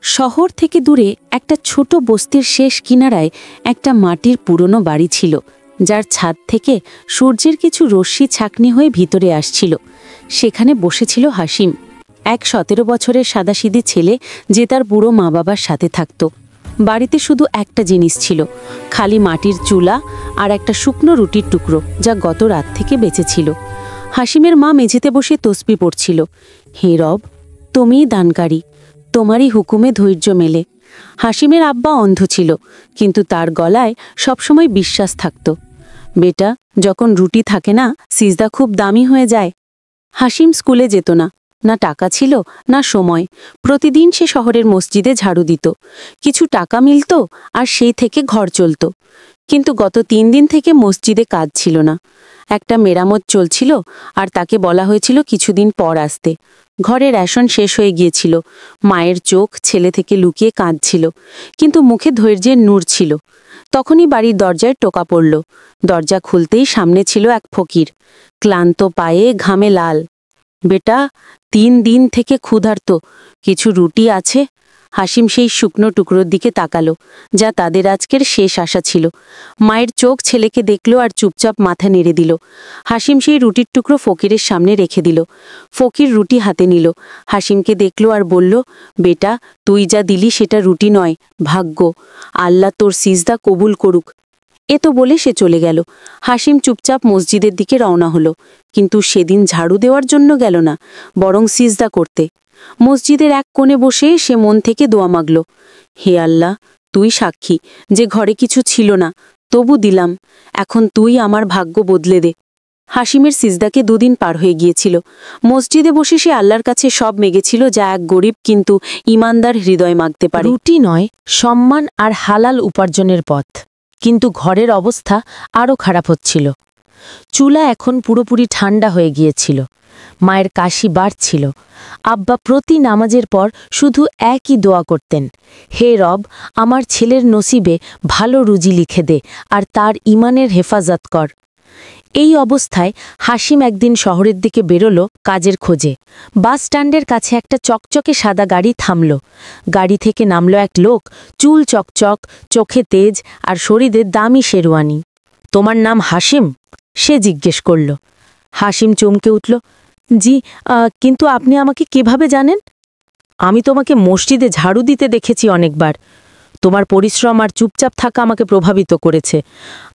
শহর থেকে দূরে একটা ছোট বস্তির শেষ কিনারায় একটা মাটির পুরনো বাড়ি ছিল, যার ছাদ থেকে সূর্যের কিছু রশ্মি ছাঁকনি হয়ে ভিতরে আসছিল। সেখানে বসেছিল হাসিম, এক 17 বছরের সাদাসিধে ছেলে যে তার বুড়ো মা বাবার সাথে থাকত। বাড়িতে শুধু একটা জিনিস ছিল, খালি মাটির চুলা আর একটা শুকনো রুটির টুকরো, যা গত রাত থেকে বেঁচে ছিল। হাসিমের মা মেঝেতে বসে তসবিহ পড়ছিল। হে রব, তুমিই দানকারী, তোমারই হুকুমে ধৈর্য মেলে। হাসিমের আব্বা অন্ধ ছিল, কিন্তু তার গলায় সবসময় বিশ্বাস থাকত। বেটা, যখন রুটি থাকে না, সিজদা খুব দামি হয়ে যায়। হাসিম স্কুলে যেত না, না টাকা ছিল না সময়। প্রতিদিন সে শহরের মসজিদে ঝাড়ু দিত, কিছু টাকা মিলত আর সেই থেকে ঘর চলত। কিন্তু গত 3 দিন থেকে মসজিদে কাজ ছিল না। একটা মেরামত চলছিল আর তাকে বলা হয়েছিল কিছুদিন পর আসতে। ঘরে রেশন শেষ হয়ে গিয়েছিল। মায়ের চোখ ছেলে থেকে লুকিয়ে কাঁদছিল, কিন্তু মুখে ধৈর্যের নূর ছিল। তখনই বাড়ির দরজায় টোকা পড়ল। দরজা খুলতেই সামনে ছিল এক ফকির, ক্লান্ত পায়ে, ঘামে লাল। বেটা, 3 দিন থেকে ক্ষুধার্ত, কিছু রুটি আছে? হাসিম সেই শুকনো টুকরোর দিকে তাকালো, যা তাদের আজকের শেষ আশা ছিল। মায়ের চোখ ছেলেকে দেখল আর চুপচাপ মাথা নেড়ে দিল। হাসিম সেই রুটির টুকরো ফকিরের সামনে রেখে দিল। ফকির রুটি হাতে নিল, হাসিমকে দেখল আর বলল, বেটা, তুই যা দিলি সেটা রুটি নয়, ভাগ্য। আল্লাহ তোর সিজদা কবুল করুক। এ তো বলে সে চলে গেল। হাসিম চুপচাপ মসজিদের দিকে রওনা হলো, কিন্তু সেদিন ঝাড়ু দেওয়ার জন্য গেল না, বরং সিজদা করতে। মসজিদের এক কোণে বসে সে মন থেকে দোয়া মাগল, হে আল্লাহ, তুই সাক্ষী যে ঘরে কিছু ছিল না, তবু দিলাম। এখন তুই আমার ভাগ্য বদলে দে। হাসিমের সিজদাকে 2 দিন পার হয়ে গিয়েছিল। মসজিদে বসে সে আল্লাহর কাছে সব মেগেছিল, যা এক গরিব কিন্তু ইমানদার হৃদয় মাগতে পারে। রুটি নয়, সম্মান আর হালাল উপার্জনের পথ। কিন্তু ঘরের অবস্থা আরও খারাপ হচ্ছিল। চুলা এখন পুরোপুরি ঠান্ডা হয়ে গিয়েছিল। মায়ের কাশি বাড়ছিল। আব্বা প্রতি নামাজের পর শুধু একই দোয়া করতেন, হে রব, আমার ছেলের নসিবে ভালো রুজি লিখে দে আর তার ইমানের হেফাজত কর। এই অবস্থায় হাসিম একদিন শহরের দিকে বেরোল কাজের খোঁজে। বাস স্ট্যান্ডের কাছে একটা চকচকে সাদা গাড়ি থামল। গাড়ি থেকে নামল এক লোক, চুল চকচক, চোখে তেজ আর শরীরে দামি শেরওয়ানি। তোমার নাম হাসিম? সে জিজ্ঞেস করল। হাসিম চমকে উঠল, জি, কিন্তু আপনি আমাকে কিভাবে জানেন? আমি তোমাকে মসজিদে ঝাড়ু দিতে দেখেছি অনেকবার। তোমার পরিশ্রম আর চুপচাপ থাকা আমাকে প্রভাবিত করেছে।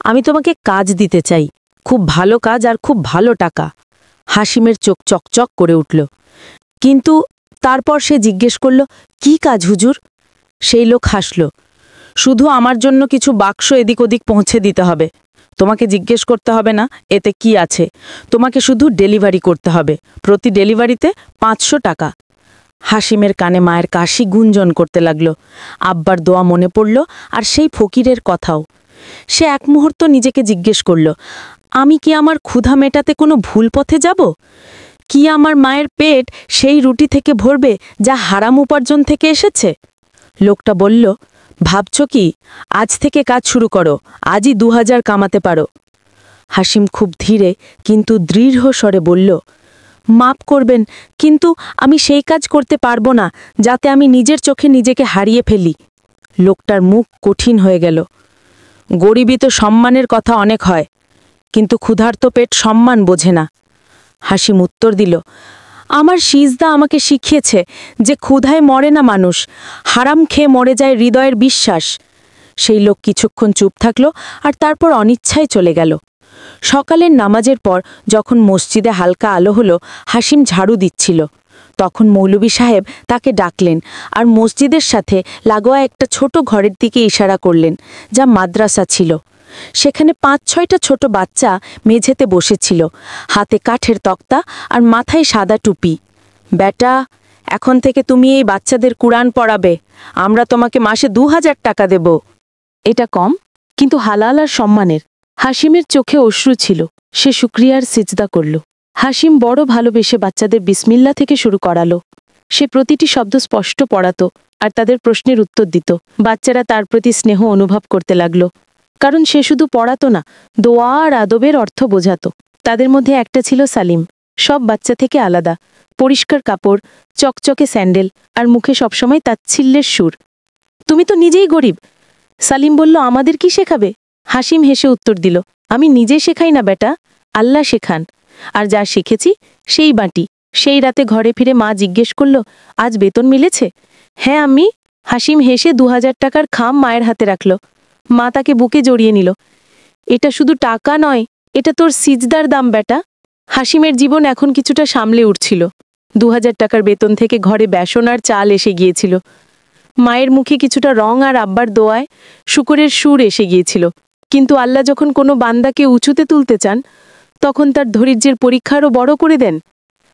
আমি তোমাকে কাজ দিতে চাই, খুব ভালো কাজ আর খুব ভালো টাকা। হাসিমের চোখ চকচক করে উঠল। কিন্তু তারপর সে জিজ্ঞেস করল, কি কাজ হুজুর? সেই লোক হাসল, শুধু আমার জন্য কিছু বাক্স এদিক ওদিক পৌঁছে দিতে হবে। তোমাকে জিজ্ঞেস করতে হবে না এতে কি আছে, তোমাকে শুধু ডেলিভারি করতে হবে। প্রতি ডেলিভারিতে 500 টাকা। হাসিমের কানে মায়ের কাশি গুঞ্জন করতে লাগল। আব্বার দোয়া মনে পড়ল আর সেই ফকিরের কথাও। সে এক মুহূর্ত নিজেকে জিজ্ঞেস করল, আমি কি আমার ক্ষুধা মেটাতে কোনো ভুল পথে যাব? কি আমার মায়ের পেট সেই রুটি থেকে ভরবে যা হারাম উপার্জন থেকে এসেছে? লোকটা বলল, ভাবছ কি? আজ থেকে কাজ শুরু করো, আজই 2000 কামাতে পারো। হাসিম খুব ধীরে কিন্তু দৃঢ় স্বরে বলল, মাপ করবেন, কিন্তু আমি সেই কাজ করতে পারবো না যাতে আমি নিজের চোখে নিজেকে হারিয়ে ফেলি। লোকটার মুখ কঠিন হয়ে গেল। গরিবই তো সম্মানের কথা অনেক হয়, কিন্তু ক্ষুধার্ত পেট সম্মান বোঝে না। হাসিম উত্তর দিল, আমার সিজদা আমাকে শিখিয়েছে যে ক্ষুধায় মরে না মানুষ, হারাম খেয়ে মরে যায় হৃদয়ের বিশ্বাস। সেই লোক কিছুক্ষণ চুপ থাকল আর তারপর অনিচ্ছায় চলে গেল। সকালের নামাজের পর যখন মসজিদে হালকা আলো হলো, হাসিম ঝাড়ু দিচ্ছিল। তখন মৌলভী সাহেব তাকে ডাকলেন আর মসজিদের সাথে লাগোয়া একটা ছোট ঘরের দিকে ইশারা করলেন, যা মাদ্রাসা ছিল। সেখানে 5-6টা ছোট বাচ্চা মেঝেতে বসেছিল, হাতে কাঠের তক্তা আর মাথায় সাদা টুপি। বেটা, এখন থেকে তুমি এই বাচ্চাদের কুরআন পড়াবে। আমরা তোমাকে মাসে 2000 টাকা দেব। এটা কম, কিন্তু হালাল আর সম্মানের। হাসিমের চোখে অশ্রু ছিল। সে শুকরিয়ার সিজদা করল। হাসিম বড় ভালোবেসে বাচ্চাদের বিসমিল্লা থেকে শুরু করালো। সে প্রতিটি শব্দ স্পষ্ট পড়াতো আর তাদের প্রশ্নের উত্তর দিত। বাচ্চারা তার প্রতি স্নেহ অনুভব করতে লাগল, কারণ সে শুধু পড়াতো না, দোয়া আর আদবের অর্থ বোঝাতো। তাদের মধ্যে একটা ছিল সালিম। সব বাচ্চা থেকে আলাদা, পরিষ্কার কাপড়, চকচকে স্যান্ডেল, আর মুখে সবসময় তাচ্ছিল্যের সুর। তুমি তো নিজেই গরিব। সালিম বলল, আমাদের কি শেখাবে? হাসিম হেসে উত্তর দিল, আমি নিজে শেখাই না বেটা, আল্লাহ শেখান। আর যা শিখেছি সেই বাটি। সেই রাতে ঘরে ফিরে মা জিজ্ঞেস করল, আজ বেতন মিলেছে? হ্যাঁ আম্মি। হাসিম হেসে 2000 টাকার খাম মায়ের হাতে রাখল। মা তাকে বুকে জড়িয়ে নিল। এটা শুধু টাকা নয়, এটা তোর সিজদার দাম বেটা। হাসিমের জীবন এখন কিছুটা সামলে উঠছিল। 2000 টাকার বেতন থেকে ঘরে বেসন আর চাল এসে গিয়েছিল। মায়ের মুখে কিছুটা রং আর আব্বার দোয়ায় শুকরের সুর এসে গিয়েছিল। কিন্তু আল্লাহ যখন কোনো বান্দাকে উঁচুতে তুলতে চান, তখন তার ধৈর্যের পরীক্ষা আরও বড় করে দেন।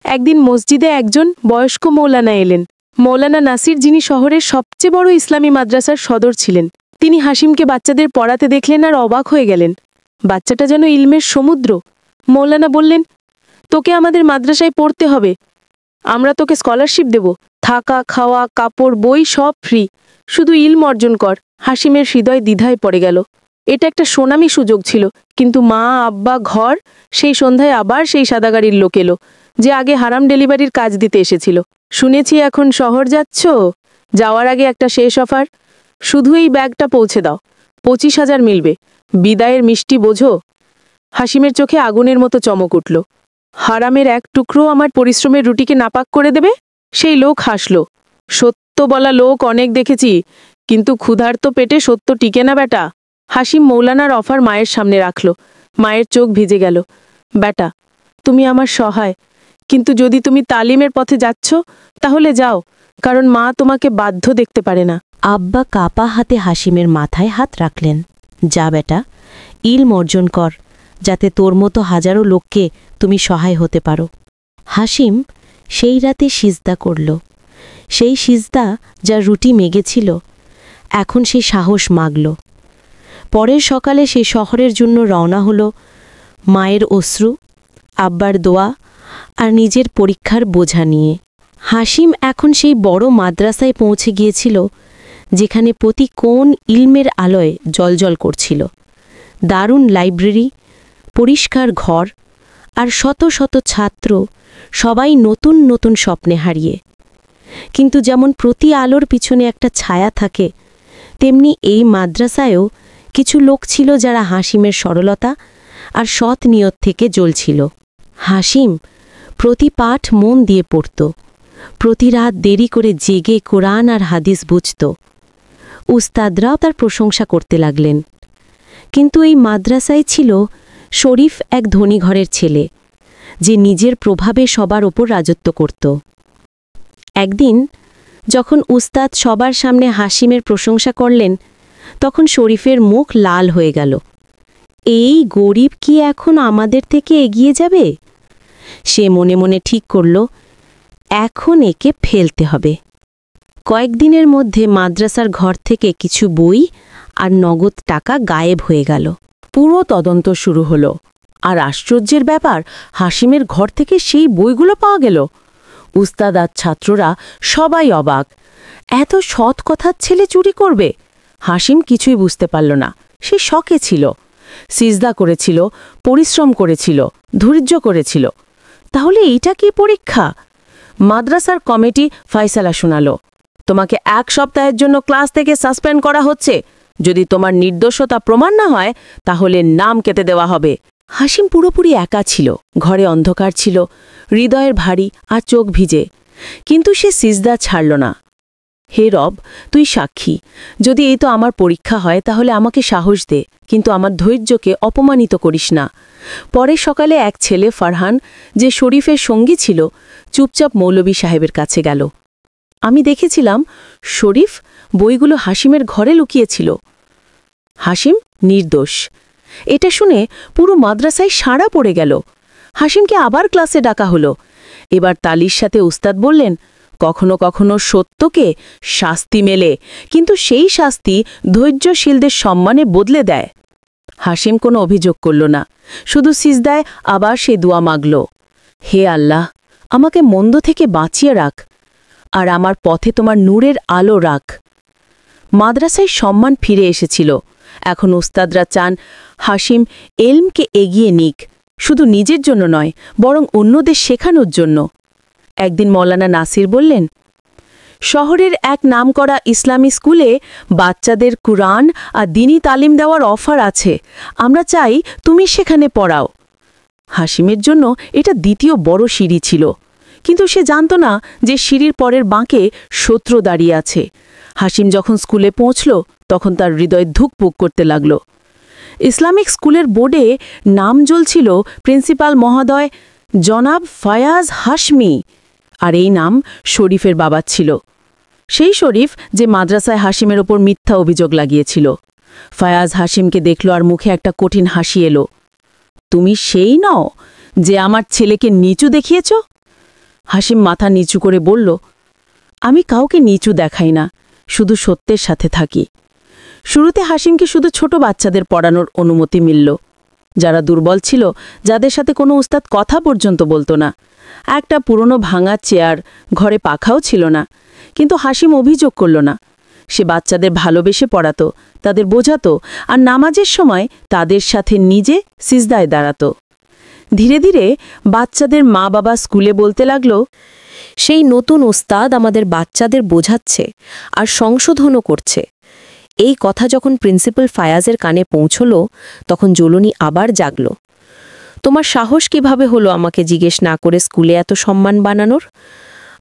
একদিন মসজিদে একজন বয়স্ক মৌলানা এলেন। মৌলানা নাসির, যিনি শহরের সবচেয়ে বড় ইসলামী মাদ্রাসার সদর ছিলেন। তিনি হাসিমকে বাচ্চাদের পড়াতে দেখলেন আর অবাক হয়ে গেলেন। বাচ্চাটা যেন ইলমের সমুদ্র। মৌলানা বললেন, তোকে আমাদের মাদ্রাসায় পড়তে হবে। আমরা তোকে স্কলারশিপ দেব, থাকা, খাওয়া, কাপড়, বই সব ফ্রি। শুধু ইলম অর্জন কর। হাসিমের হৃদয় দ্বিধায় পড়ে গেল। এটা একটা সোনামি সুযোগ ছিল, কিন্তু মা, আব্বা, ঘর। সেই সন্ধ্যায় আবার সেই সাদাগাড়ির লোক এলো, যে আগে হারাম ডেলিভারির কাজ দিতে এসেছিল। শুনেছি এখন শহর যাচ্ছ, যাওয়ার আগে একটা শেষ অফার। শুধু এই ব্যাগটা পৌঁছে দাও, 25,000 মিলবে। বিদায়ের মিষ্টি বোঝো। হাসিমের চোখে আগুনের মতো চমক উঠল। হারামের এক টুকরো আমার পরিশ্রমের রুটিকে নাপাক করে দেবে? সেই লোক হাসল। সত্য বলা লোক অনেক দেখেছি, কিন্তু ক্ষুধার্ত পেটে সত্য টিকে না বেটা। হাসিম মৌলানার অফার মায়ের সামনে রাখল। মায়ের চোখ ভিজে গেল। বেটা, তুমি আমার সহায়, কিন্তু যদি তুমি তালিমের পথে যাচ্ছ, তাহলে যাও, কারণ মা তোমাকে বাধ্য দেখতে পারে না। আব্বা কাপা হাতে হাসিমের মাথায় হাত রাখলেন। যা বেটা, ইলম অর্জন কর, যাতে তোর মতো হাজারো লোককে তুমি সহায় হতে পারো। হাসিম সেই রাতে সিজদা করল। সেই সিজদা যা রুটি মেগেছিল, এখন সে সাহস মাগল। পরের সকালে সে শহরের জন্য রওনা হল, মায়ের অশ্রু, আব্বার দোয়া আর নিজের পরীক্ষার বোঝা নিয়ে। হাসিম এখন সেই বড় মাদ্রাসায় পৌঁছে গিয়েছিল, যেখানে প্রতি কোণ ইলমের আলোয় জ্বলজ্বল করছিল। দারুণ লাইব্রেরি, পরিষ্কার ঘর আর শত শত ছাত্র, সবাই নতুন নতুন স্বপ্নে হারিয়ে। কিন্তু যেমন প্রতি আলোর পিছনে একটা ছায়া থাকে, তেমনি এই মাদ্রাসায়ও কিছু লোক ছিল যারা হাসিমের সরলতা আর সৎ নিয়ত থেকে জ্বলছিল। হাসিম প্রতি পাঠ মন দিয়ে পড়ত, প্রতি রাত দেরি করে জেগে কোরআন আর হাদিস বুঝত। উস্তাদরাও তার প্রশংসা করতে লাগলেন। কিন্তু এই মাদ্রাসায় ছিল শরীফ, এক ধনী ঘরের ছেলে, যে নিজের প্রভাবে সবার ওপর রাজত্ব করত। একদিন যখন উস্তাদ সবার সামনে হাসিমের প্রশংসা করলেন, তখন শরীফের মুখ লাল হয়ে গেল। এই গরিব কি এখন আমাদের থেকে এগিয়ে যাবে? সে মনে মনে ঠিক করল, এখন একে ফেলতে হবে। কয়েকদিনের মধ্যে মাদ্রাসার ঘর থেকে কিছু বই আর নগদ টাকা গায়েব হয়ে গেল। পুরো তদন্ত শুরু হলো, আর আশ্চর্যের ব্যাপার, হাসিমের ঘর থেকে সেই বইগুলো পাওয়া গেল। উস্তাদ আর ছাত্ররা সবাই অবাক। এত সৎ কথার ছেলে চুরি করবে? হাসিম কিছুই বুঝতে পারল না। সে শকে ছিল, সিজদা করেছিল, পরিশ্রম করেছিল, ধৈর্য করেছিল। তাহলে এইটা কি পরীক্ষা? মাদ্রাসার কমিটি ফয়সালা শোনালো, তোমাকে 1 সপ্তাহের জন্য ক্লাস থেকে সাসপেন্ড করা হচ্ছে। যদি তোমার নির্দোষতা প্রমাণ না হয়, তাহলে নাম কেটে দেওয়া হবে। হাসিম পুরোপুরি একা ছিল, ঘরে অন্ধকার ছিল, হৃদয়ের ভারী আর চোখ ভিজে। কিন্তু সে সিজদা ছাড়ল না। হে রব, তুই সাক্ষী, যদি এই তো আমার পরীক্ষা হয়, তাহলে আমাকে সাহস দে, কিন্তু আমার ধৈর্যকে অপমানিত করিস না। পরের সকালে এক ছেলে, ফারহান, যে শরীফের সঙ্গী ছিল, চুপচাপ মৌলভী সাহেবের কাছে গেল। আমি দেখেছিলাম শরীফ বইগুলো হাসিমের ঘরে লুকিয়েছিল। হাসিম নির্দোষ। এটা শুনে পুরো মাদ্রাসায় সাড়া পড়ে গেল। হাসিমকে আবার ক্লাসে ডাকা হলো। এবার তালির সাথে উস্তাদ বললেন, কখনো কখনো সত্যকে শাস্তি মেলে, কিন্তু সেই শাস্তি ধৈর্যশীলদের সম্মানে বদলে দেয়। হাসিম কোনো অভিযোগ করল না, শুধু সিজদায় আবার সে দোয়া মাগল, হে আল্লাহ, আমাকে মন্দ থেকে বাঁচিয়ে রাখ, আর আমার পথে তোমার নূরের আলো রাখ। মাদ্রাসায় সম্মান ফিরে এসেছিল। এখন উস্তাদরা চান হাসিম এলমকে এগিয়ে নিক, শুধু নিজের জন্য নয়, বরং অন্যদের শেখানোর জন্য। একদিন মৌলানা নাসির বললেন, শহরের এক নামকরা ইসলামী স্কুলে বাচ্চাদের কুরআন আর দ্বীনি তালিম দেওয়ার অফার আছে, আমরা চাই তুমি সেখানে পড়াও। হাসিমের জন্য এটা দ্বিতীয় বড় সিঁড়ি ছিল, কিন্তু সে জানত না যে সিঁড়ির পরের বাঁকে শত্রু দাঁড়িয়ে আছে। হাসিম যখন স্কুলে পৌঁছল, তখন তার হৃদয় ধুকপুক করতে লাগল। ইসলামিক স্কুলের বোর্ডে নাম জ্বলছিল প্রিন্সিপাল মহোদয় জনাব ফায়াজ হাশমি, আর এই নাম শরীফের বাবার ছিল। সেই শরীফ যে মাদ্রাসায় হাসিমের ওপর মিথ্যা অভিযোগ লাগিয়েছিল। ফায়াজ হাসিমকে দেখল আর মুখে একটা কঠিন হাসি এলো। তুমি সেই নও যে আমার ছেলেকে নিচু দেখিয়েছ? হাসিম মাথা নিচু করে বলল, আমি কাউকে নিচু দেখাই না, শুধু সত্যের সাথে থাকি। শুরুতে হাসিমকে শুধু ছোট বাচ্চাদের পড়ানোর অনুমতি মিলল, যারা দুর্বল ছিল, যাদের সাথে কোনো উস্তাদ কথা পর্যন্ত বলতো না। একটা পুরনো ভাঙা চেয়ার, ঘরে পাখাও ছিল না। কিন্তু হাসিম অভিযোগ করল না। সে বাচ্চাদের ভালোবেসে পড়াতো, তাদের বোঝাতো, আর নামাজের সময় তাদের সাথে নিজে সিজদায় দাঁড়াতো। ধীরে ধীরে বাচ্চাদের মা বাবা স্কুলে বলতে লাগল, সেই নতুন ওস্তাদ আমাদের বাচ্চাদের বোঝাচ্ছে আর সংশোধনও করছে। এই কথা যখন প্রিন্সিপাল ফায়াজের কানে পৌঁছল, তখন জ্বলনি আবার জাগল। তোমার সাহস কিভাবে হলো আমাকে জিজ্ঞেস না করে স্কুলে এত সম্মান বানানোর?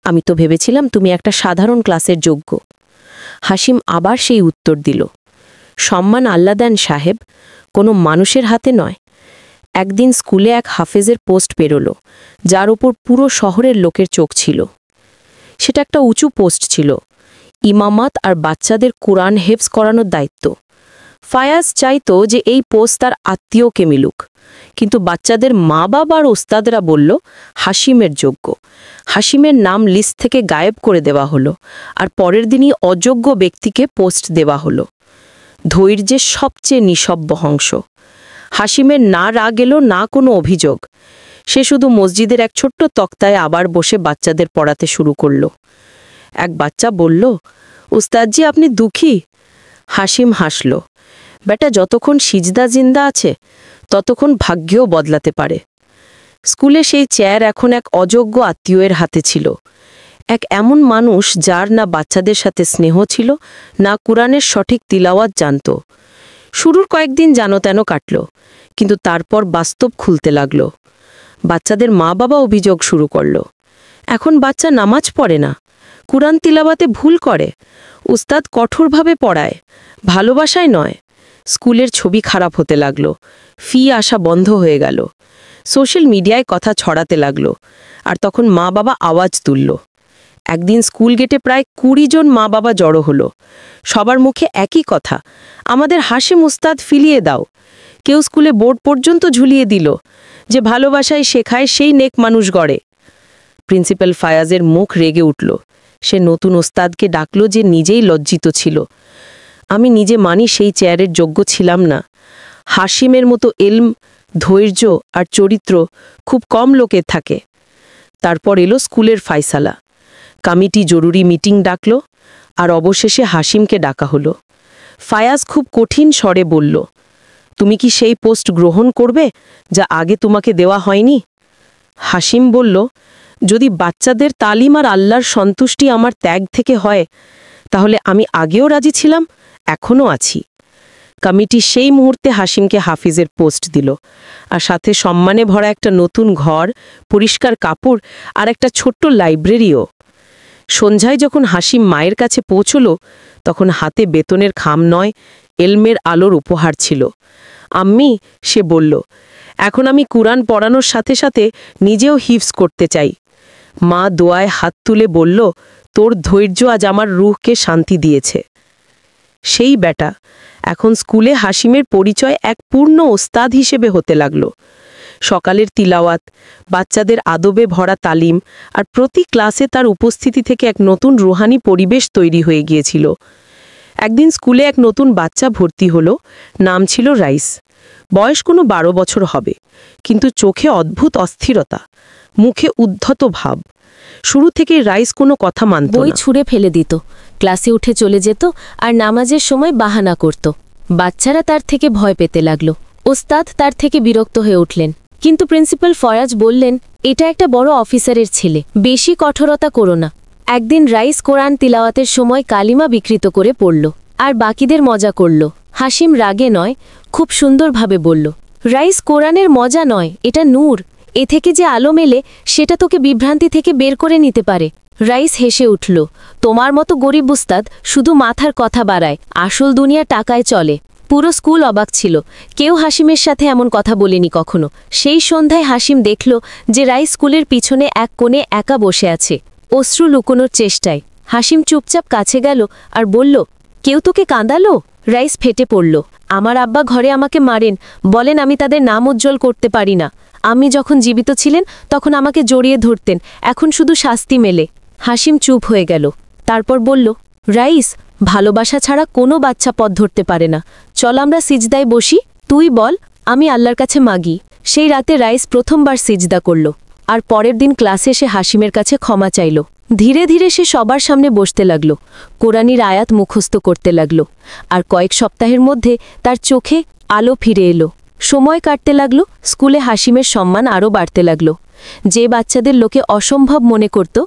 আমি তো ভেবেছিলাম তুমি একটা সাধারণ ক্লাসের যোগ্য। হাসিম আবার সেই উত্তর দিল, সম্মান আল্লাহ দেন সাহেব, কোনো মানুষের হাতে নয়। একদিন স্কুলে এক হাফেজের পোস্ট পেরোল, যার উপর পুরো শহরের লোকের চোখ ছিল। সেটা একটা উঁচু পোস্ট ছিল, ইমামাত আর বাচ্চাদের কোরআন হেফজ করানোর দায়িত্ব। ফায়াজ চাইতো যে এই পোস্ট তার আত্মীয়কে মিলুক, কিন্তু বাচ্চাদের মা বাবার ওস্তাদরা বলল হাসিমের যোগ্য। হাসিমের নাম লিস্ট থেকে গায়েব করে দেওয়া হলো, আর পরের দিনই অযোগ্য ব্যক্তিকে পোস্ট দেওয়া হলো। ধৈর্যের সবচেয়ে নিঃসব্য অংশ। হাসিমের না রাগ এলো, না কোনো অভিযোগ। সে শুধু মসজিদের এক ছোট্ট তক্তায় আবার বসে বাচ্চাদের পড়াতে শুরু করল। এক বাচ্চা বলল, উস্তাদজি আপনি দুঃখী? হাসিম হাসল, বেটা যতক্ষণ সিজদা জিন্দা আছে ততক্ষণ ভাগ্যও বদলাতে পারে। স্কুলে সেই চেয়ার এখন এক অযোগ্য আত্মীয়ের হাতে ছিল, এক এমন মানুষ যার না বাচ্চাদের সাথে স্নেহ ছিল, না কুরআনের সঠিক তিলাওয়াত জানত। শুরুর কয়েকদিন জানো-তেন কাটল, কিন্তু তারপর বাস্তব খুলতে লাগল। বাচ্চাদের মা বাবা অভিযোগ শুরু করল, এখন বাচ্চা নামাজ পড়ে না, কুরআন তিলাওয়াতে ভুল করে, উস্তাদ কঠোরভাবে পড়ায়, ভালোবাসায় নয়। স্কুলের ছবি খারাপ হতে লাগল, ফি আসা বন্ধ হয়ে গেল, সোশ্যাল মিডিয়ায় কথা ছড়াতে লাগল। আর তখন মা বাবা আওয়াজ তুলল। একদিন স্কুল গেটে প্রায় 20 জন মা বাবা জড়ো হলো। সবার মুখে একই কথা, আমাদের হাসিম উস্তাদ ফিলিয়ে দাও। কেউ স্কুলে বোর্ড পর্যন্ত ঝুলিয়ে দিল, যে ভালোবাসায় শেখায় সেই নেক মানুষ গড়ে। প্রিন্সিপাল ফায়াজের মুখ রেগে উঠল। সে নতুন ওস্তাদকে ডাকল, যে নিজেই লজ্জিত ছিল। আমি নিজে মানি সেই চেয়ারের যোগ্য ছিলাম না। হাসিমের মতো ইলম, ধৈর্য আর চরিত্র খুব কম লোকের থাকে। তারপর এলো স্কুলের ফাইসালা। কমিটি জরুরি মিটিং ডাকল, আর অবশেষে হাসিমকে ডাকা হলো। ফায়াজ খুব কঠিন স্বরে বলল, তুমি কি সেই পোস্ট গ্রহণ করবে যা আগে তোমাকে দেওয়া হয়নি? হাসিম বলল, যদি বাচ্চাদের তালিম আর আল্লাহর সন্তুষ্টি আমার ত্যাগ থেকে হয়, তাহলে আমি আগেও রাজি ছিলাম, এখনও আছি। কমিটি সেই মুহূর্তে হাসিমকে হাফিজের পোস্ট দিল, আর সাথে সম্মানে ভরা একটা নতুন ঘর, পরিষ্কার কাপড় আর একটা ছোট্ট লাইব্রেরিও। সন্ধ্যায় যখন হাসিম মায়ের কাছে পৌঁছল, তখন হাতে বেতনের খাম নয়, এলমের আলোর উপহার ছিল। আম্মি, সে বলল, এখন আমি কুরআন পড়ানোর সাথে সাথে নিজেও হিফজ করতে চাই। মা দোয়ায় হাত তুলে বলল, তোর ধৈর্য আজ আমার রুহকে শান্তি দিয়েছে। সেই বেটা এখন স্কুলে হাসিমের পরিচয় এক পূর্ণ ওস্তাদ হিসেবে হতে লাগল। সকালের তিলাওয়াত, বাচ্চাদের আদবে ভরা তালিম, আর প্রতি ক্লাসে তার উপস্থিতি থেকে এক নতুন রুহানি পরিবেশ তৈরি হয়ে গিয়েছিল। একদিন স্কুলে এক নতুন বাচ্চা ভর্তি হলো, নাম ছিল রাইস। বয়স কোনো 12 বছর হবে, কিন্তু চোখে অদ্ভুত অস্থিরতা, মুখে উদ্ধত ভাব। শুরু থেকেই রাইস কোনো কথা মানত না। বই ছুঁড়ে ফেলে দিত, ক্লাসে উঠে চলে যেত, আর নামাজের সময় বাহানা করত। বাচ্চারা তার থেকে ভয় পেতে লাগল। ওস্তাদ তার থেকে বিরক্ত হয়ে উঠলেন, কিন্তু প্রিন্সিপাল ফয়াজ বললেন, এটা একটা বড় অফিসারের ছেলে, বেশি কঠোরতা করো না। একদিন রাইস কোরআন তিলাওয়াতের সময় কালিমা বিকৃত করে পড়ল, আর বাকিদের মজা করল। হাসিম রাগে নয়, খুব সুন্দরভাবে বলল, রাইস কোরআনের মজা নয়, এটা নূর। এ থেকে যে আলো মেলে সেটা তোকে বিভ্রান্তি থেকে বের করে নিতে পারে। রাইস হেসে উঠল, তোমার মতো গরিব উস্তাদ শুধু মাথার কথা বাড়ায়, আসল দুনিয়া টাকায় চলে। পুরো স্কুল অবাক ছিল, কেউ হাসিমের সাথে এমন কথা বলেনি কখনো। সেই সন্ধ্যায় হাসিম দেখল যে রাইস স্কুলের পিছনে এক কোণে একা বসে আছে, অশ্রু লুকোনোর চেষ্টায়। হাসিম চুপচাপ কাছে গেল আর বলল, কেউ তোকে কাঁদালো? রাইস ফেটে পড়ল, আমার আব্বা ঘরে আমাকে মারেন, বলেন আমি তাদের নাম উজ্জ্বল করতে পারি না। আমি যখন জীবিত ছিলেন তখন আমাকে জড়িয়ে ধরতেন, এখন শুধু শাস্তি মেলে। হাসিম চুপ হয়ে গেল, তারপর বলল, রাইস, ভালোবাসা ছাড়া কোনো বাচ্চা পথ ধরতে পারে না। চল আমরা সিজদায় বসি, তুই বল, আমি আল্লাহর কাছে মাগি। সেই রাতে রাইস প্রথমবার সিজদা করল, আর পরের দিন ক্লাসে এসে হাসিমের কাছে ক্ষমা চাইল। ধীরে ধীরে সে সবার সামনে বসতে লাগল, কোরআনির আয়াত মুখস্থ করতে লাগল, আর কয়েক সপ্তাহের মধ্যে তার চোখে আলো ফিরে এলো। সময় কাটতে লাগল, স্কুলে হাসিমের সম্মান আরও বাড়তে লাগল। যে বাচ্চাদের লোকে অসম্ভব মনে করত,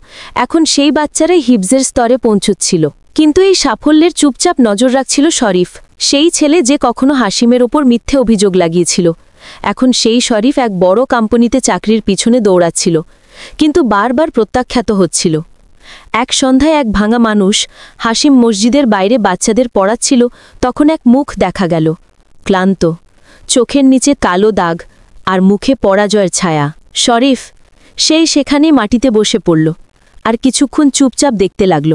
এখন সেই বাচ্চারাই হিফজের স্তরে পৌঁছচ্ছিল। কিন্তু এই সাফল্যের চুপচাপ নজর রাখছিল শরীফ, সেই ছেলে যে কখনো হাসিমের ওপর মিথ্যে অভিযোগ লাগিয়েছিল। এখন সেই শরীফ এক বড় কোম্পানিতে চাকরির পিছনে দৌড়াচ্ছিল, কিন্তু বারবার প্রত্যাখ্যাত হচ্ছিল। এক সন্ধ্যায় এক ভাঙা মানুষ হাসিম মসজিদের বাইরে বাচ্চাদের পড়াচ্ছিল, তখন এক মুখ দেখা গেল, ক্লান্ত, চোখের নিচে কালো দাগ, আর মুখে পরাজয়ের ছায়া। শরীফ, সেই সেখানেই মাটিতে বসে পড়ল, আর কিছুক্ষণ চুপচাপ দেখতে লাগল।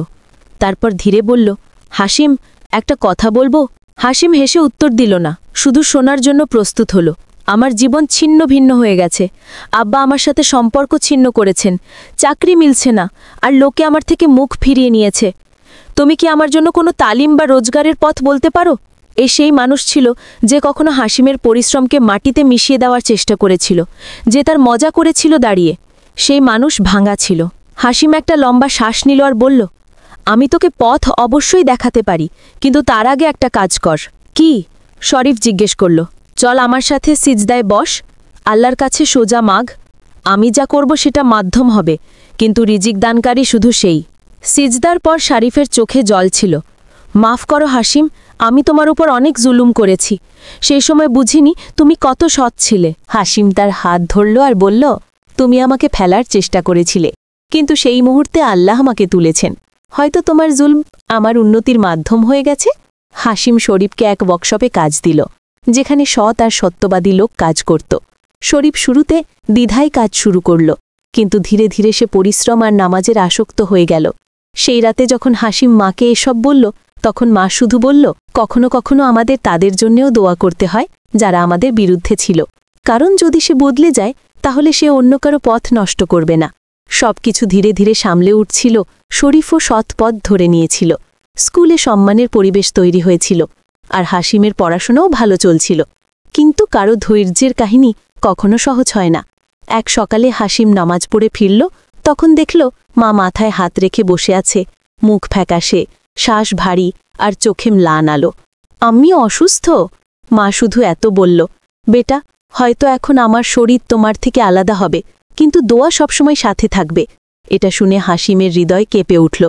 তারপর ধীরে বলল, হাসিম, একটা কথা বলবো? হাসিম হেসে উত্তর দিল না, শুধু শোনার জন্য প্রস্তুত হল। আমার জীবন ছিন্ন ভিন্ন হয়ে গেছে। আব্বা আমার সাথে সম্পর্ক ছিন্ন করেছেন, চাকরি মিলছে না, আর লোকে আমার থেকে মুখ ফিরিয়ে নিয়েছে। তুমি কি আমার জন্য কোনো তালিম বা রোজগারের পথ বলতে পারো? এ সেই মানুষ ছিল যে কখনো হাসিমের পরিশ্রমকে মাটিতে মিশিয়ে দেওয়ার চেষ্টা করেছিল, যে তার মজা করেছিল দাঁড়িয়ে। সেই মানুষ ভাঙা ছিল। হাসিম একটা লম্বা শ্বাস নিল আর বলল, আমি তোকে পথ অবশ্যই দেখাতে পারি, কিন্তু তার আগে একটা কাজ কর। কি? শরীফ জিজ্ঞেস করল। চল আমার সাথে সিজদায় বস, আল্লাহর কাছে সোজা মাগ। আমি যা করব সেটা মাধ্যম হবে, কিন্তু রিজিক দানকারী শুধু সেই। সিজদার পর শরীফের চোখে জল ছিল। মাফ করো হাসিম, আমি তোমার উপর অনেক জুলুম করেছি। সেই সময় বুঝিনি তুমি কত সৎ ছিলে। হাসিম তার হাত ধরল আর বলল, তুমি আমাকে ফেলার চেষ্টা করেছিলে, কিন্তু সেই মুহূর্তে আল্লাহ আমাকে তুলেছেন। হয়তো তোমার জুলম আমার উন্নতির মাধ্যম হয়ে গেছে। হাসিম শরীফকে এক ওয়ার্কশপে কাজ দিল, যেখানে সৎ আর সত্যবাদী লোক কাজ করত। শরীফ শুরুতে দ্বিধায় কাজ শুরু করল, কিন্তু ধীরে ধীরে সে পরিশ্রম আর নামাজের আসক্ত হয়ে গেল। সেই রাতে যখন হাসিম মাকে এসব বলল, তখন মা শুধু বলল, কখনো কখনো আমাদের তাদের জন্যেও দোয়া করতে হয় যারা আমাদের বিরুদ্ধে ছিল, কারণ যদি সে বদলে যায় তাহলে সে অন্য কারো পথ নষ্ট করবে না। সবকিছু ধীরে ধীরে সামলে উঠছিল, শরীফও সৎ পথ ধরে নিয়েছিল। স্কুলে সম্মানের পরিবেশ তৈরি হয়েছিল, আর হাসিমের পড়াশোনাও ভালো চলছিল। কিন্তু কারো ধৈর্যের কাহিনী কখনো সহজ হয় না। এক সকালে হাসিম নামাজ পড়ে ফিরল, তখন দেখল মা মাথায় হাত রেখে বসে আছে, মুখ ফ্যাকাশে, শ্বাস ভারী, আর চোখে ম্লান আলো। আমি অসুস্থ? মা শুধু এত বলল, বেটা, হয়তো এখন আমার শরীর তোমার থেকে আলাদা হবে, কিন্তু দোয়া সবসময় সাথে থাকবে। এটা শুনে হাসিমের হৃদয় কেঁপে উঠল।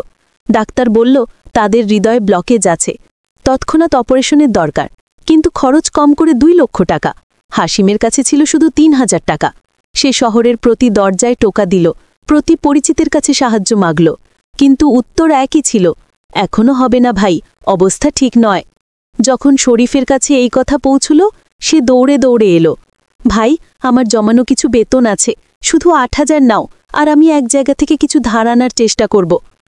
ডাক্তার বলল তাদের হৃদয় ব্লকেজ আছে, তৎক্ষণাৎ অপারেশনের দরকার, কিন্তু খরচ কম করে 2 লক্ষ টাকা। হাসিমের কাছে ছিল শুধু 3000 টাকা। সে শহরের প্রতি দরজায় টোকা দিল, প্রতি পরিচিতের কাছে সাহায্য মাগল, কিন্তু উত্তর একই ছিল, এখনো হবে না ভাই, অবস্থা ঠিক নয়। যখন শরীফের কাছে এই কথা পৌঁছল, সে দৌড়ে দৌড়ে এলো। ভাই, আমার জমানো কিছু বেতন আছে, শুধু 8000 নাও, আর আমি এক জায়গা থেকে কিছু ধার আনার চেষ্টা করব।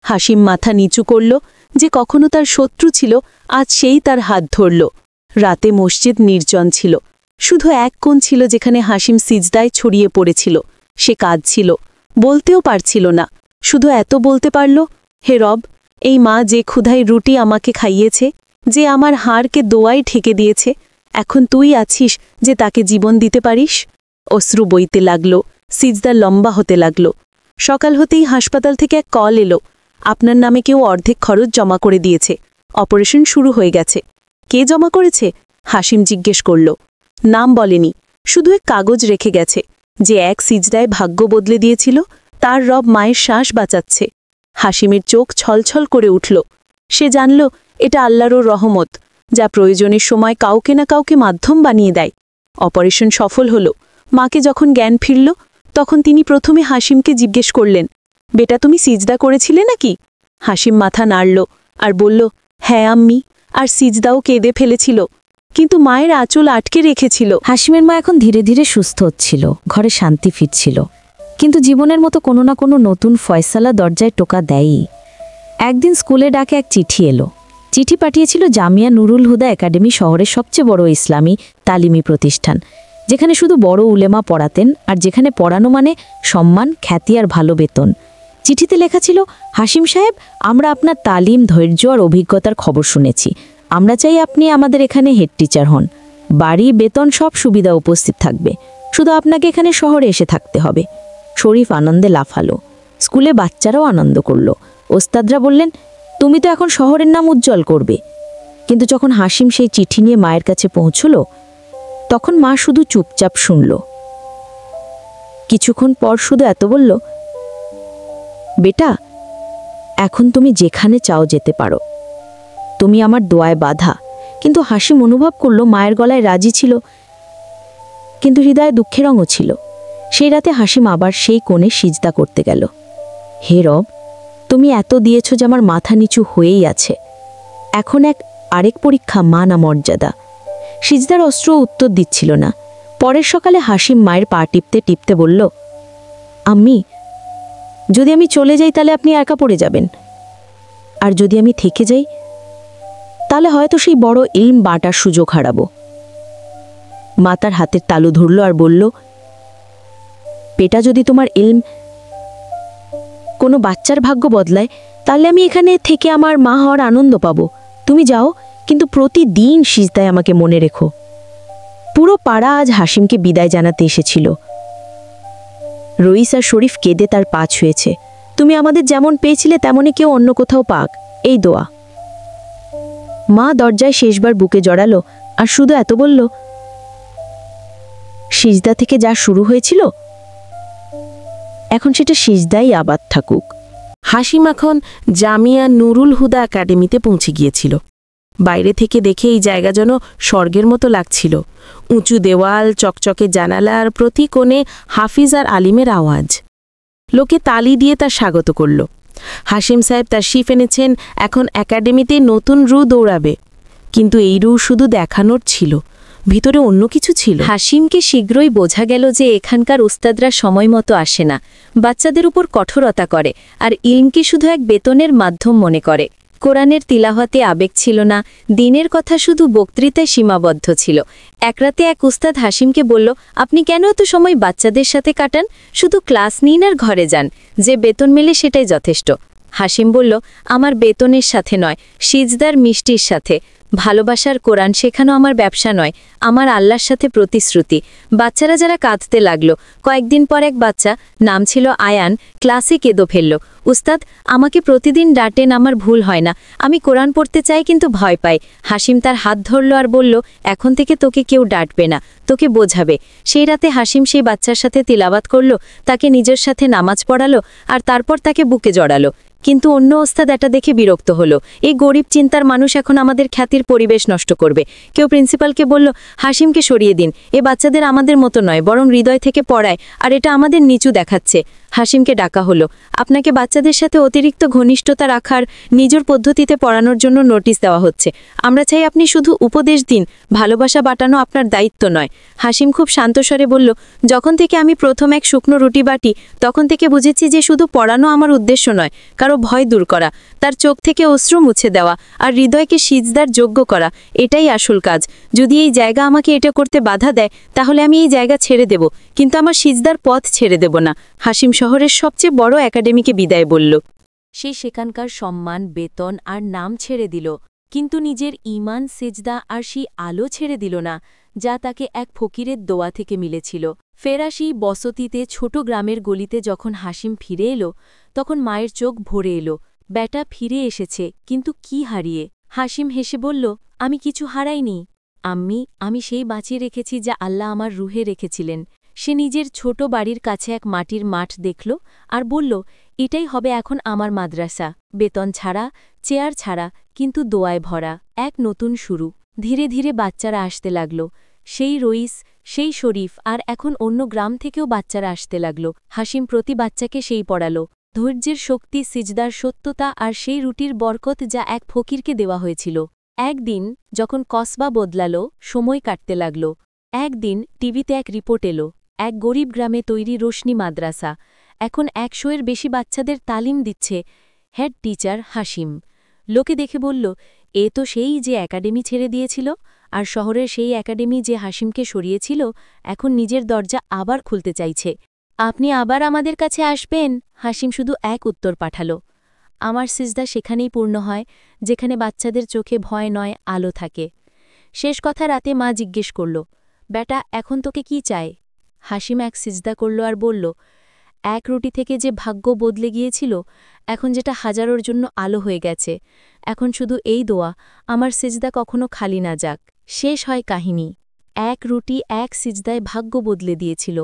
হাসিম মাথা নিচু করল, যে কখনো তার শত্রু ছিল আজ সেই তার হাত ধরল। রাতে মসজিদ নির্জন ছিল, শুধু এক কোণ ছিল যেখানে হাসিম সিজদায় ছড়িয়ে পড়েছিল। সে কাঁদছিল, বলতেও পারছিল না, শুধু এত বলতে পারল, হে রব, এই মা যে ক্ষুধায় রুটি আমাকে খাইয়েছে, যে আমার হাড়কে দোয়ায় ঠেকে দিয়েছে, এখন তুই আছিস যে তাকে জীবন দিতে পারিস। অশ্রু বইতে লাগল, সিজদা লম্বা হতে লাগল। সকাল হতেই হাসপাতাল থেকে এক কল এলো, আপনার নামে কেউ অর্ধেক খরচ জমা করে দিয়েছে, অপারেশন শুরু হয়ে গেছে। কে জমা করেছে? হাসিম জিজ্ঞেস করল। নাম বলেনি, শুধু এক কাগজ রেখে গেছে। যে এক সিজদায় ভাগ্য বদলে দিয়েছিল, তার রব মায়ের শ্বাস বাঁচাচ্ছে। হাসিমের চোখ ছলছল করে উঠল। সে জানল এটা আল্লাহর রহমত, যা প্রয়োজনের সময় কাউকে না কাউকে মাধ্যম বানিয়ে দেয়। অপারেশন সফল হল। মাকে যখন জ্ঞান ফিরল, তখন তিনি প্রথমে হাসিমকে জিজ্ঞেস করলেন, বেটা তুমি সিজদা করেছিলে নাকি? হাসিম মাথা নাড়ল আর বলল, হ্যাঁ আম্মি, আর সিজদাও কেঁদে ফেলেছিল, কিন্তু মায়ের আঁচল আটকে রেখেছিল। হাসিমের মা এখন ধীরে ধীরে সুস্থ হচ্ছিল, ঘরে শান্তি ফিরছিল, কিন্তু জীবনের মতো কোনো না কোনো নতুন ফয়সালা দরজায় টোকা দেয়ই। একদিন স্কুলে ডাকে এক চিঠি এলো। চিঠি পাঠিয়েছিল জামিয়া নুরুল হুদা একাডেমি, শহরের সবচেয়ে বড় ইসলামী তালিমি প্রতিষ্ঠান, যেখানে শুধু বড় উলেমা পড়াতেন, আর যেখানে পড়ানো মানে সম্মান, খ্যাতি আর ভালো বেতন। চিঠিতে লেখা ছিল, হাসিম সাহেব, আমরা আপনার তালিম, ধৈর্য আর অভিজ্ঞতার খবর শুনেছি। আমরা চাই আপনি আমাদের এখানে হেড টিচার হন। বাড়ি, বেতন, সব সুবিধা উপস্থিত থাকবে, শুধু আপনাকে এখানে শহরে এসে থাকতে হবে। শরীফ আনন্দে লাফালো। স্কুলে বাচ্চারাও আনন্দ করল। ওস্তাদরা বললেন, তুমি তো এখন শহরের নাম উজ্জ্বল করবে। কিন্তু যখন হাসিম সেই চিঠি নিয়ে মায়ের কাছে পৌঁছল, তখন মা শুধু চুপচাপ শুনল। কিছুক্ষণ পর শুধু এত বলল, বেটা, এখন তুমি যেখানে চাও যেতে পারো, তুমি আমার দোয়ায় বাধা। কিন্তু হাসিম অনুভব করল মায়ের গলায় রাজি ছিল, কিন্তু হৃদয়ে দুঃখের রঙও ছিল। সেই রাতে হাসিম আবার সেই কোণে সিজদা করতে গেল। হে রব, তুমি এত দিয়েছ যে আমার মাথা নিচু হয়েই আছে। এখন আরেক পরীক্ষা, মা না মর্যাদা। সিজদার অস্ত্র উত্তর দিচ্ছিল না। পরের সকালে হাসিম মায়ের পা টিপতে টিপতে বলল, আম্মি, যদি আমি চলে যাই তাহলে আপনি একা পড়ে যাবেন, আর যদি আমি থেকে যাই তাহলে হয়তো সেই বড় ইলম বাটার সুযোগ হারাবো। মা তার হাতের তালু ধরল আর বলল, বেটা, যদি তোমার ইলম কোনো বাচ্চার ভাগ্য বদলায়, তাহলে আমি এখানে থেকে আমার মা হওয়ার আনন্দ পাবো। তুমি যাও, কিন্তু প্রতিদিন সিজদায় আমাকে মনে রেখো। পুরো পাড়া আজ হাসিমকে বিদায় জানাতে এসেছিল। রইস আর শরীফ কেঁদে তার পা ছুঁয়েছে। তুমি আমাদের যেমন পেয়েছিলে তেমনই কেউ অন্য কোথাও পাক, এই দোয়া। মা দরজায় শেষবার বুকে জড়ালো আর শুধু এত বলল, সিজদা থেকে যা শুরু হয়েছিল, এখন সেটা সিজদাই আবাদ থাকুক। হাসিম এখন জামিয়া নুরুল হুদা একাডেমিতে পৌঁছে গিয়েছিল। বাইরে থেকে দেখে এই জায়গা যেন স্বর্গের মতো লাগছিল। উঁচু দেওয়াল, চকচকে জানালা, আর প্রতি কোণে হাফিজ আর আলিমের আওয়াজ। লোকে তালি দিয়ে তার স্বাগত করল। হাসিম সাহেব তার শিফ এনেছেন, এখন একাডেমিতে নতুন রু দৌড়াবে। কিন্তু এই রু শুধু দেখানোর ছিল, ভিতরে অন্য কিছু ছিল। হাসিমকে শীঘ্রই বোঝা গেল যে এখানকার উস্তাদরা সময় মতো আসে না, বাচ্চাদের উপর কঠোরতা করে, আর ইলমকে শুধু এক বেতনের মাধ্যম মনে করে। কোরআনের তিলাওয়াতে আবেগ ছিল না, দিনের কথা শুধু বক্তৃতায় সীমাবদ্ধ ছিল। এক রাতে এক উস্তাদ হাসিমকে বলল, আপনি কেন এত সময় বাচ্চাদের সাথে কাটান? শুধু ক্লাস নিন আর ঘরে যান, যে বেতন মেলে সেটাই যথেষ্ট। হাসিম বলল, আমার বেতনের সাথে নয়, সিজদার মিষ্টির সাথে। ভালোবাসার কোরআন শেখানো আমার ব্যবসা নয়, আমার আল্লাহর সাথে প্রতিশ্রুতি। বাচ্চারা যারা কাঁদতে লাগলো, কয়েকদিন পর এক বাচ্চা, নাম ছিল আয়ান, ক্লাসে কেঁদো ফেলল। উস্তাদ, আমাকে প্রতিদিন ডাঁটেন, আমার ভুল হয় না, আমি কোরআন পড়তে চাই কিন্তু ভয় পাই। হাসিম তার হাত ধরল আর বলল, এখন থেকে তোকে কেউ ডাঁটবে না, তোকে বোঝাবে। সেই রাতে হাসিম সেই বাচ্চার সাথে তিলাওয়াত করল, তাকে নিজের সাথে নামাজ পড়ালো, আর তারপর তাকে বুকে জড়ালো। কিন্তু অন্য ওস্তাদ এটা দেখে বিরক্ত হলো। এই গরিব চিন্তার মানুষ এখন আমাদের খ্যাতির পরিবেশ নষ্ট করবে। কেউ প্রিন্সিপালকে বলল, হাসিমকে সরিয়ে দিন, এ বাচ্চাদের আমাদের মতো নয়, বরং হৃদয় থেকে পড়ায়, আর এটা আমাদের নিচু দেখাচ্ছে। হাসিমকে ডাকা হলো। আপনাকে বাচ্চাদের সাথে অতিরিক্ত ঘনিষ্ঠতা রাখার, নিজের পদ্ধতিতে পড়ানোর জন্য নোটিশ দেওয়া হচ্ছে। আমরা চাই আপনি শুধু উপদেশ দিন, ভালোবাসা বাটানো আপনার দায়িত্ব নয়। হাসিম খুব শান্তস্বরে বলল, যখন থেকে আমি প্রথম এক শুকনো রুটি বাটি, তখন থেকে বুঝেছি যে শুধু পড়ানো আমার উদ্দেশ্য নয়, কারো ভয় দূর করা, তার চোখ থেকে অশ্রু মুছে দেওয়া, আর হৃদয়কে সিজদার যোগ্য করা, এটাই আসল কাজ। যদি এই জায়গা আমাকে এটা করতে বাধা দেয়, তাহলে আমি এই জায়গা ছেড়ে দেব, কিন্তু আমার সিজদার পথ ছেড়ে দেব না। হাসিম শহরের সবচেয়ে বড় একাডেমিকে বিদায় বলল। সে সেখানকার সম্মান, বেতন আর নাম ছেড়ে দিল, কিন্তু নিজের ঈমান, সিজদা আর সেই আলো ছেড়ে দিল না, যা তাকে এক ফকিরের দোয়া থেকে মিলেছিল। ফেরাসি বসতিতে ছোট গ্রামের গলিতে যখন হাসিম ফিরে এলো, তখন মায়ের চোখ ভরে এলো। ব্যাটা ফিরে এসেছে, কিন্তু কি হারিয়ে? হাসিম হেসে বলল, আমি কিছু হারাইনি আম্মি, আমি সেই বাঁচিয়ে রেখেছি যা আল্লাহ আমার রুহে রেখেছিলেন। সে নিজের ছোট বাড়ির কাছে এক মাটির মাঠ দেখল আর বলল, এটাই হবে এখন আমার মাদ্রাসা, বেতন ছাড়া, চেয়ার ছাড়া, কিন্তু দোয়ায় ভরা, এক নতুন শুরু। ধীরে ধীরে বাচ্চারা আসতে লাগল। সেই রইস, সেই শরীফ, আর এখন অন্য গ্রাম থেকেও বাচ্চারা আসতে লাগল। হাসিম প্রতি বাচ্চাকে সেই পড়াল। ধৈর্যের শক্তি, সিজদার সত্যতা আর সেই রুটির বরকত যা এক ফকিরকে দেওয়া হয়েছিল। একদিন যখন কসবা বদলাল, সময় কাটতে লাগল। একদিন টিভিতে এক রিপোর্ট এলো, এক গরিব গ্রামে তৈরি রোশনি মাদ্রাসা এখন ১০০-এর বেশি বাচ্চাদের তালিম দিচ্ছে হেড টিচার হাসিম। লোকে দেখে বলল, এ তো সেই যে একাডেমি ছেড়ে দিয়েছিল, আর শহরের সেই একাডেমি যে হাসিমকে সরিয়েছিল এখন নিজের দরজা আবার খুলতে চাইছে। আপনি আবার আমাদের কাছে আসবেন? হাসিম শুধু এক উত্তর পাঠাল, আমার সিজদা সেখানেই পূর্ণ হয় যেখানে বাচ্চাদের চোখে ভয় নয়, আলো থাকে। শেষ কথা রাতে মা জিজ্ঞেস করল, বেটা এখন তোকে কি চায়? হাসিম এক সিজদা করল আর বলল, এক রুটি থেকে যে ভাগ্য বদলে গিয়েছিল, এখন যেটা হাজারোর জন্য আলো হয়ে গেছে, এখন শুধু এই দোয়া, আমার সিজদা কখনো খালি না যাক। শেষ হয় কাহিনী। এক রুটি এক সিজদায় ভাগ্য বদলে দিয়েছিল।